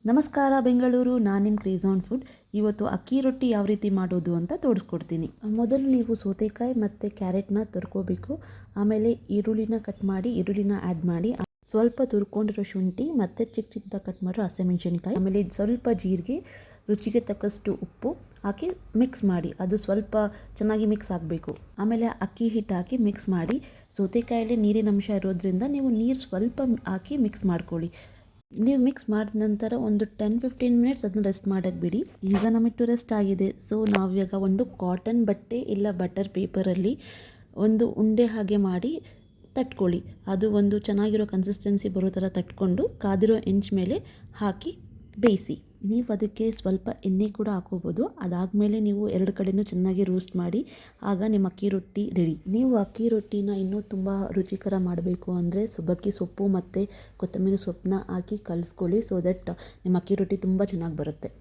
ನಮಸ್ಕಾರ ಬೆಂಗಳೂರು, ನಾನು ನಿಮ್ಮ ಕ್ರೇಜಾನ್ ಫುಡ್. ಇವತ್ತು ಅಕ್ಕಿ ರೊಟ್ಟಿ ಯಾವ ರೀತಿ ಮಾಡೋದು ಅಂತ ತೋರಿಸ್ಕೊಡ್ತೀನಿ. ಮೊದಲು ನೀವು ಸೌತೆಕಾಯಿ ಮತ್ತು ಕ್ಯಾರೆಟ್ನ ತುರ್ಕೋಬೇಕು. ಆಮೇಲೆ ಈರುಳ್ಳಿನ ಕಟ್ ಮಾಡಿ ಈರುಳ್ಳಿನ ಆ್ಯಡ್ ಮಾಡಿ, ಸ್ವಲ್ಪ ತುರ್ಕೊಂಡಿರೋ ಶುಂಠಿ ಮತ್ತು ಚಿಕ್ಕ ಚಿಕ್ಕದಾಗಿ ಕಟ್ ಮಾಡಿರೋ ಹಸಿಮೆಣಸಿನ್ಕಾಯಿ, ಆಮೇಲೆ ಸ್ವಲ್ಪ ಜೀರಿಗೆ, ರುಚಿಗೆ ತಕ್ಕಷ್ಟು ಉಪ್ಪು ಹಾಕಿ ಮಿಕ್ಸ್ ಮಾಡಿ. ಅದು ಸ್ವಲ್ಪ ಚೆನ್ನಾಗಿ ಮಿಕ್ಸ್ ಆಗಬೇಕು. ಆಮೇಲೆ ಅಕ್ಕಿ ಹಿಟ್ಟು ಹಾಕಿ ಮಿಕ್ಸ್ ಮಾಡಿ. ಸೌತೆಕಾಯಲ್ಲಿ ನೀರಿನ ಅಂಶ ಇರೋದ್ರಿಂದ ನೀವು ನೀರು ಸ್ವಲ್ಪ ಹಾಕಿ ಮಿಕ್ಸ್ ಮಾಡ್ಕೊಳ್ಳಿ. ನೀವು ಮಿಕ್ಸ್ ಮಾಡಿದ ನಂತರ ಒಂದು 10-15 ಮಿನಿಟ್ಸ್ ಅದನ್ನ ರೆಸ್ಟ್ ಮಾಡೋಕ್ಕೆ ಬಿಡಿ. ಈಗ ನಮ್ಮಿಟ್ಟು ರೆಸ್ಟ್ ಆಗಿದೆ. ಸೊ ನಾವಿವಾಗ ಒಂದು ಕಾಟನ್ ಬಟ್ಟೆ ಇಲ್ಲ ಬಟರ್ ಪೇಪರಲ್ಲಿ ಒಂದು ಉಂಡೆ ಹಾಗೆ ಮಾಡಿ ತಟ್ಕೊಳ್ಳಿ. ಅದು ಒಂದು ಚೆನ್ನಾಗಿರೋ ಕನ್ಸಿಸ್ಟೆನ್ಸಿ ಬರೋ ಥರ ತಟ್ಕೊಂಡು ಕಾದಿರೋ ಹೆಂಚು ಮೇಲೆ ಹಾಕಿ ಬೇಯಿಸಿ. ನೀವು ಅದಕ್ಕೆ ಸ್ವಲ್ಪ ಎಣ್ಣೆ ಕೂಡ ಹಾಕೋಬೋದು. ಅದಾದಮೇಲೆ ನೀವು ಎರಡು ಕಡೆಯೂ ಚೆನ್ನಾಗಿ ರೋಸ್ಟ್ ಮಾಡಿ, ಆಗ ನಿಮ್ಮ ಅಕ್ಕಿ ರೊಟ್ಟಿ ರೆಡಿ. ನೀವು ಅಕ್ಕಿ ರೊಟ್ಟಿನ ಇನ್ನೂ ತುಂಬ ರುಚಿಕರ ಮಾಡಬೇಕು ಅಂದರೆ ಸಬ್ಬಕ್ಕಿ ಸೊಪ್ಪು ಮತ್ತು ಕೊತ್ತಂಬರಿ ಸೊಪ್ಪನ್ನ ಹಾಕಿ ಕಲಿಸ್ಕೊಳ್ಳಿ. ಸೊ ದಟ್ ನಿಮ್ಮ ಅಕ್ಕಿ ರೊಟ್ಟಿ ತುಂಬ ಚೆನ್ನಾಗಿ ಬರುತ್ತೆ.